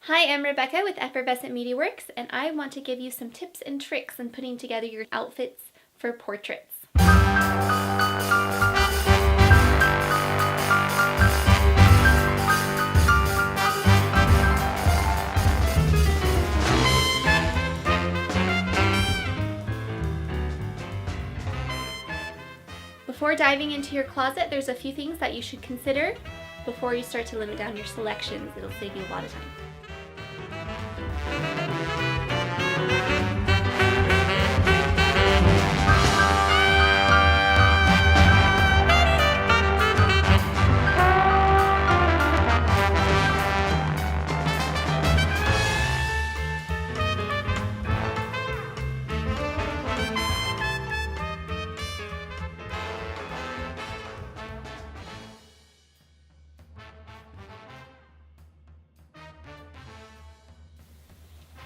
Hi, I'm Rebecca with Effervescent Media Works, and I want to give you some tips and tricks on putting together your outfits for portraits. Before diving into your closet, there's a few things that you should consider before you start to limit down your selections. It'll save you a lot of time.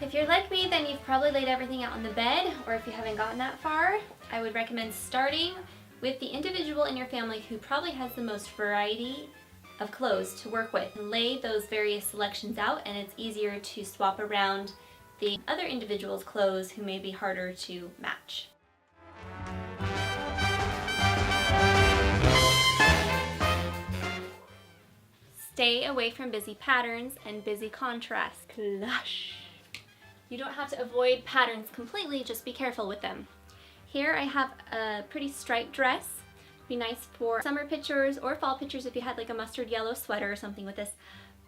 If you're like me, then you've probably laid everything out on the bed, or if you haven't gotten that far, I would recommend starting with the individual in your family who probably has the most variety of clothes to work with. Lay those various selections out, and it's easier to swap around the other individual's clothes who may be harder to match. Stay away from busy patterns and busy contrasts. Clush. You don't have to avoid patterns completely, just be careful with them. Here I have a pretty striped dress. It'd be nice for summer pictures or fall pictures if you had like a mustard yellow sweater or something with this,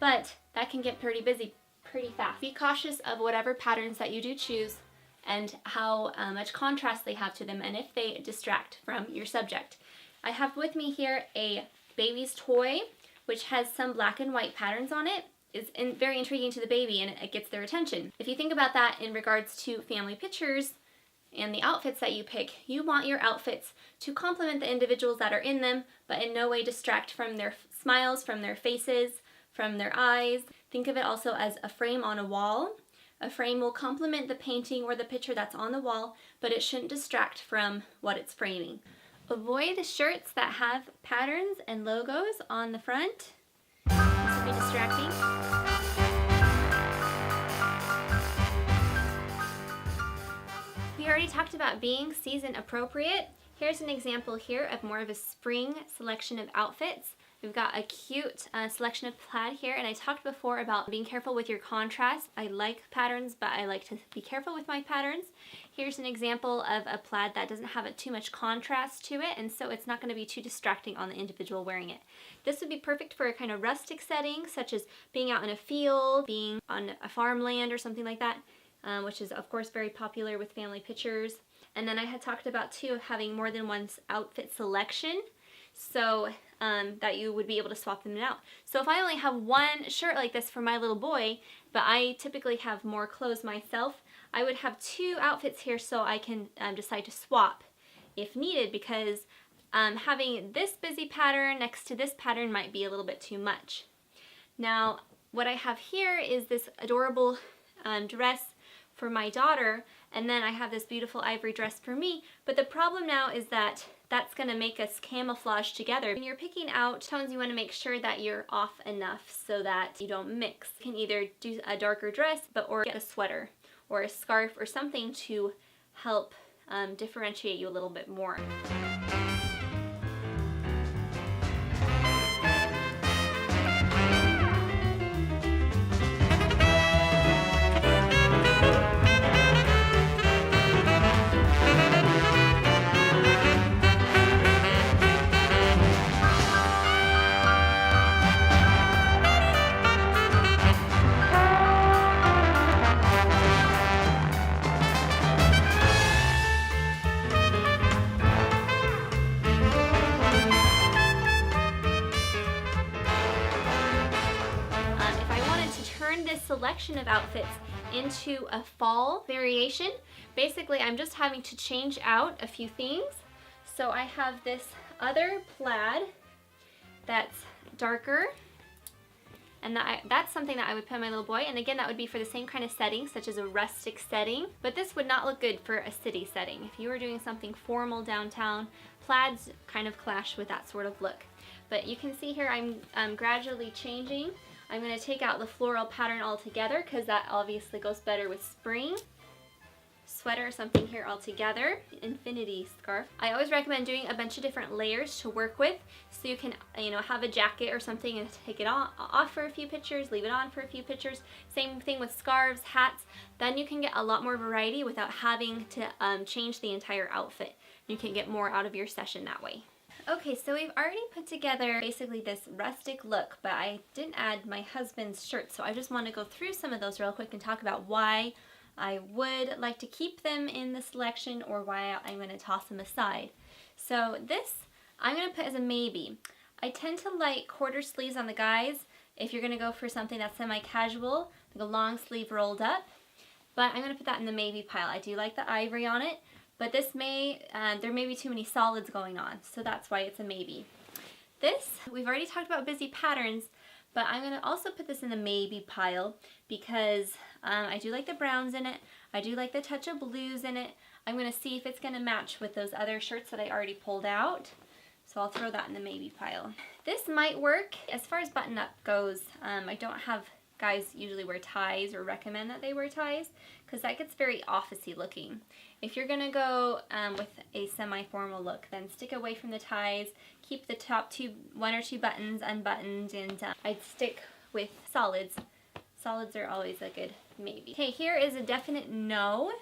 but that can get pretty busy pretty fast. Be cautious of whatever patterns that you do choose and how much contrast they have to them and if they distract from your subject. I have with me here a baby's toy which has some black and white patterns on it. Is very intriguing to the baby and it gets their attention. If you think about that in regards to family pictures and the outfits that you pick, you want your outfits to complement the individuals that are in them, but in no way distract from their smiles, from their faces, from their eyes. Think of it also as a frame on a wall. A frame will complement the painting or the picture that's on the wall, but it shouldn't distract from what it's framing. Avoid shirts that have patterns and logos on the front. This will be distracting. We already talked about being season appropriate. Here's an example here of more of a spring selection of outfits. We've got a cute selection of plaid here, and I talked before about being careful with your contrast. I like patterns, but I like to be careful with my patterns. Here's an example of a plaid that doesn't have too much contrast to it, and so it's not going to be too distracting on the individual wearing it. This would be perfect for a kind of rustic setting, such as being out in a field, being on a farmland or something like that, which is of course very popular with family pictures. And then I had talked about too having more than one outfit selection, so that you would be able to swap them out. So if I only have one shirt like this for my little boy, but I typically have more clothes myself, I would have two outfits here so I can decide to swap if needed, because having this busy pattern next to this pattern might be a little bit too much. Now, what I have here is this adorable dress for my daughter, and then I have this beautiful ivory dress for me, but the problem now is that that's going to make us camouflage together. When you're picking out tones, you want to make sure that you're off enough so that you don't mix. You can either do a darker dress, or get a sweater or a scarf or something to help differentiate you a little bit more. This selection of outfits into a fall variation. Basically, I'm just having to change out a few things. So I have this other plaid that's darker, and that's something that I would put on my little boy, and again that would be for the same kind of setting, such as a rustic setting, but this would not look good for a city setting. If you were doing something formal downtown, plaids kind of clash with that sort of look. But you can see here I'm gradually changing. I'm going to take out the floral pattern altogether because that obviously goes better with spring. Sweater or something here altogether. Infinity scarf. I always recommend doing a bunch of different layers to work with, so you can, have a jacket or something and take it off for a few pictures, leave it on for a few pictures. Same thing with scarves, hats. Then you can get a lot more variety without having to change the entire outfit. You can get more out of your session that way. Okay, so we've already put together basically this rustic look, but I didn't add my husband's shirt, so I just want to go through some of those real quick and talk about why I would like to keep them in the selection or why I'm going to toss them aside. So this I'm going to put as a maybe. I tend to like quarter sleeves on the guys if you're going to go for something that's semi-casual, like a long sleeve rolled up, but I'm going to put that in the maybe pile. I do like the ivory on it, but this there may be too many solids going on, so that's why it's a maybe. This, we've already talked about busy patterns, but I'm going to also put this in the maybe pile because I do like the browns in it. I do like the touch of blues in it. I'm going to see if it's going to match with those other shirts that I already pulled out. So I'll throw that in the maybe pile. This might work. As far as button-up goes, I don't have guys usually wear ties or recommend that they wear ties because that gets very office-y looking. If you're going to go with a semi-formal look, then stick away from the ties. Keep the top one or two buttons unbuttoned, and I'd stick with solids. Solids are always a good maybe. Okay, here is a definite no.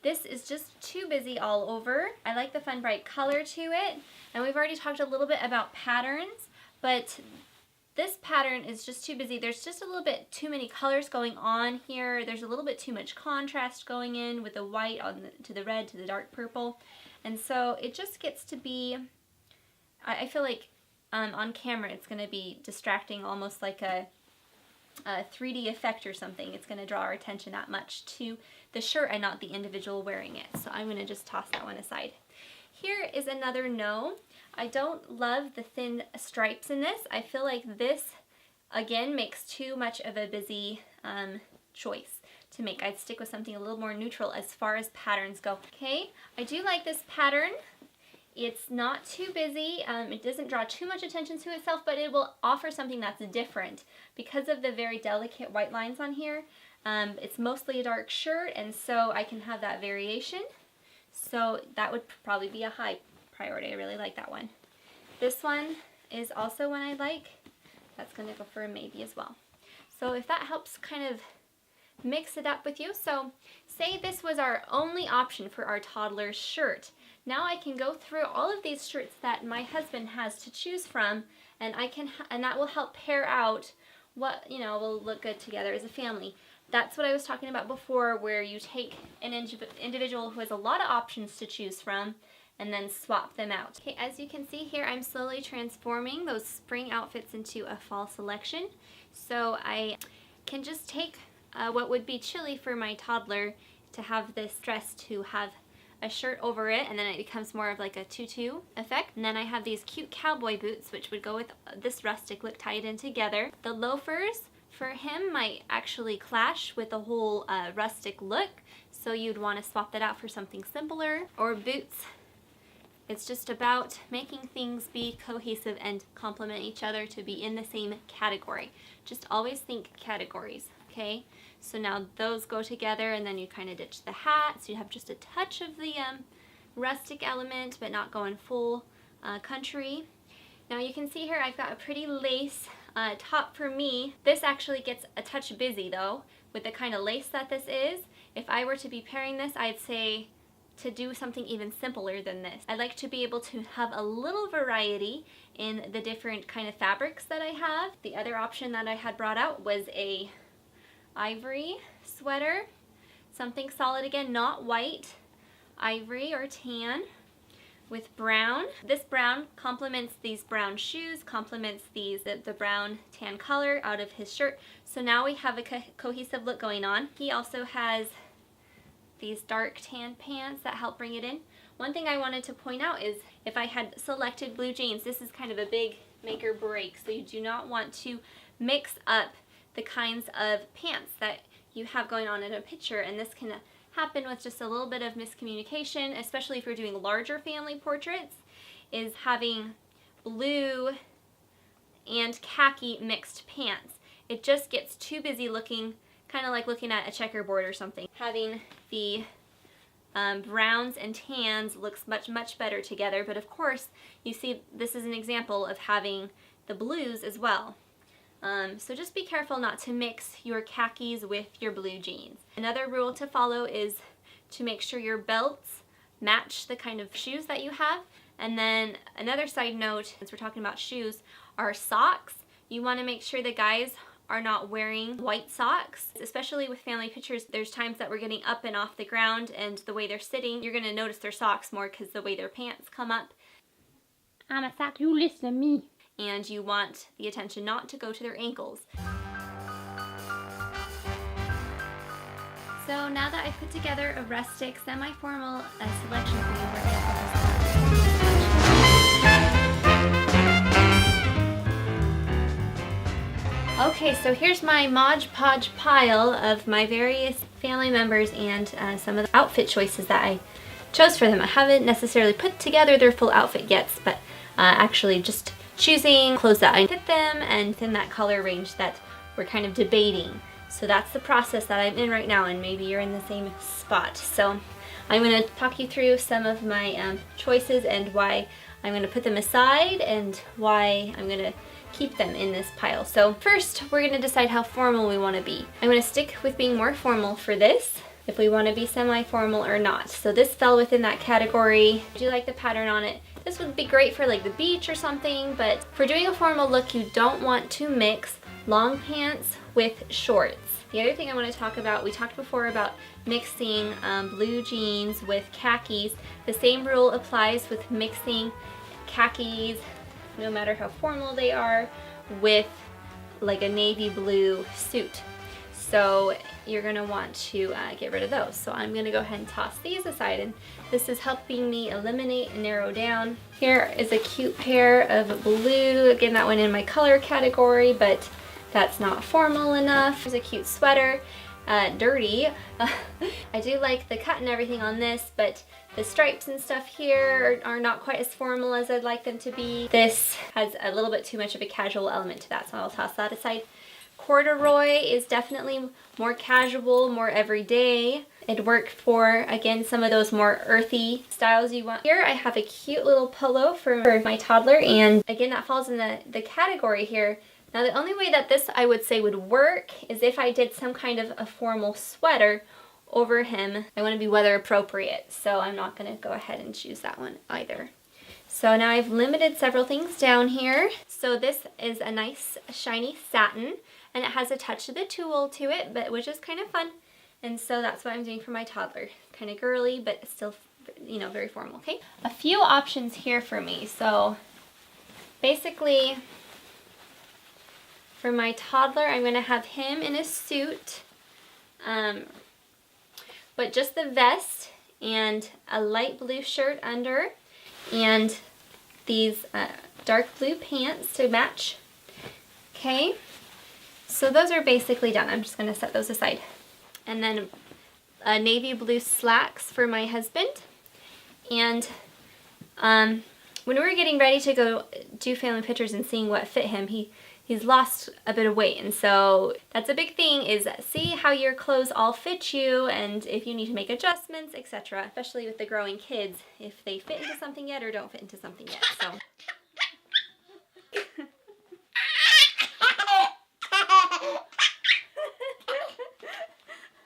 This is just too busy all over. I like the fun bright color to it, and we've already talked a little bit about patterns, but this pattern is just too busy. There's just a little bit too many colors going on here. There's a little bit too much contrast going in with the white to the red to the dark purple, and so it just gets to be, I feel like on camera it's going to be distracting, almost like a 3D effect or something. It's going to draw our attention that much to the shirt and not the individual wearing it. So I'm going to just toss that one aside. Here is another no. I don't love the thin stripes in this. I feel like this, again, makes too much of a busy choice to make. I'd stick with something a little more neutral as far as patterns go. Okay, I do like this pattern. It's not too busy, it doesn't draw too much attention to itself, but it will offer something that's different. Because of the very delicate white lines on here, it's mostly a dark shirt, and so I can have that variation. So that would probably be a high priority. I really like that one. This one is also one I like. That's going to go for a maybe as well. So if that helps kind of mix it up with you. So say this was our only option for our toddler's shirt. Now I can go through all of these shirts that my husband has to choose from, and that will help pair out what will look good together as a family. That's what I was talking about before, where you take an individual who has a lot of options to choose from and then swap them out. Okay, as you can see here, I'm slowly transforming those spring outfits into a fall selection. So I can just take what would be chilly for my toddler to have this dress to have a shirt over it, and then it becomes more of like a tutu effect. And then I have these cute cowboy boots, which would go with this rustic look tied in together. The loafers for him might actually clash with the whole rustic look, so you'd want to swap that out for something simpler. Or boots. It's just about making things be cohesive and complement each other to be in the same category. Just always think categories, okay? So now those go together, and then you kind of ditch the hat, so you have just a touch of the rustic element, but not going full country. Now you can see here I've got a pretty lace top for me. This actually gets a touch busy though, with the kind of lace that this is. If I were to be pairing this, I'd say to do something even simpler than this. I like to be able to have a little variety in the different kind of fabrics that I have. The other option that I had brought out was a ivory sweater, something solid again, not white, ivory or tan with brown. This brown complements these brown shoes, complements the brown tan color out of his shirt. So now we have a cohesive look going on. He also has these dark tan pants that help bring it in. One thing I wanted to point out is if I had selected blue jeans, this is kind of a big make or break, so you do not want to mix up the kinds of pants that you have going on in a picture, and this can happen with just a little bit of miscommunication, especially if you're doing larger family portraits, is having blue and khaki mixed pants. it just gets too busy looking, kind of like looking at a checkerboard or something. Having the browns and tans looks much better together, but of course you see this is an example of having the blues as well. So just be careful not to mix your khakis with your blue jeans. Another rule to follow is to make sure your belts match the kind of shoes that you have. And then another side note, since we're talking about shoes, are socks. You want to make sure the guys are not wearing white socks, especially with family pictures. There's times that we're getting up and off the ground, and the way they're sitting, you're going to notice their socks more because the way their pants come up. I'm a sock, you listen to me. And you want the attention not to go to their ankles. So now that I've put together a rustic, semi-formal selection for you, we're going to put this on. Okay, so here's my Mod Podge pile of my various family members and some of the outfit choices that I chose for them. I haven't necessarily put together their full outfit yet, but actually just choosing clothes that I fit them and within that color range that we're kind of debating. So that's the process that I'm in right now, and maybe you're in the same spot. So I'm going to talk you through some of my choices and why I'm going to put them aside and why I'm going to keep them in this pile. So first, we're going to decide how formal we want to be. I'm going to stick with being more formal for this, if we want to be semi-formal or not. So this fell within that category. I do like the pattern on it. This would be great for like the beach or something, but for doing a formal look, you don't want to mix long pants with shorts. The other thing I want to talk about, we talked before about mixing blue jeans with khakis. The same rule applies with mixing khakis, no matter how formal they are, with like a navy blue suit. So you're going to want to get rid of those. So I'm going to go ahead and toss these aside, and this is helping me eliminate and narrow down. Here is a cute pair of blue. Again, that went in my color category, but that's not formal enough. Here's a cute sweater. Dirty. I do like the cut and everything on this, but the stripes and stuff here are not quite as formal as I'd like them to be. This has a little bit too much of a casual element to that, so I'll toss that aside. Corduroy is definitely more casual, more everyday. It'd work for, again, some of those more earthy styles you want. Here I have a cute little polo for my toddler, and again, that falls in the category here. Now the only way that this I would say would work is if I did some kind of a formal sweater over him. I want to be weather appropriate, so I'm not going to go ahead and choose that one either. So now I've limited several things down here. So this is a nice shiny satin, and it has a touch of the tulle to it, but which is kind of fun. And so that's what I'm doing for my toddler. Kind of girly, but still, you know, very formal, okay? A few options here for me. So basically, for my toddler, I'm going to have him in a suit, but just the vest and a light blue shirt under, and these dark blue pants to match. Okay, so those are basically done. I'm just going to set those aside. And then navy blue slacks for my husband. And when we were getting ready to go do family pictures and seeing what fit him, he's lost a bit of weight, and so that's a big thing, is see how your clothes all fit you and if you need to make adjustments, etc., especially with the growing kids, if they fit into something yet or don't fit into something yet. So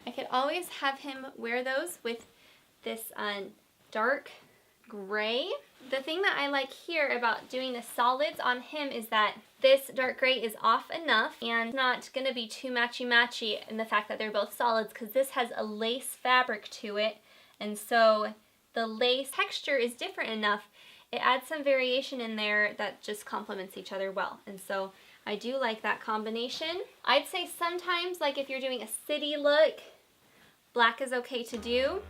I could always have him wear those with this dark gray. The thing that I like here about doing the solids on him is that this dark gray is off enough and not going to be too matchy-matchy in the fact that they're both solids, because this has a lace fabric to it, and so the lace texture is different enough. It adds some variation in there that just complements each other well, and so I do like that combination. I'd say sometimes, like if you're doing a city look, black is okay to do.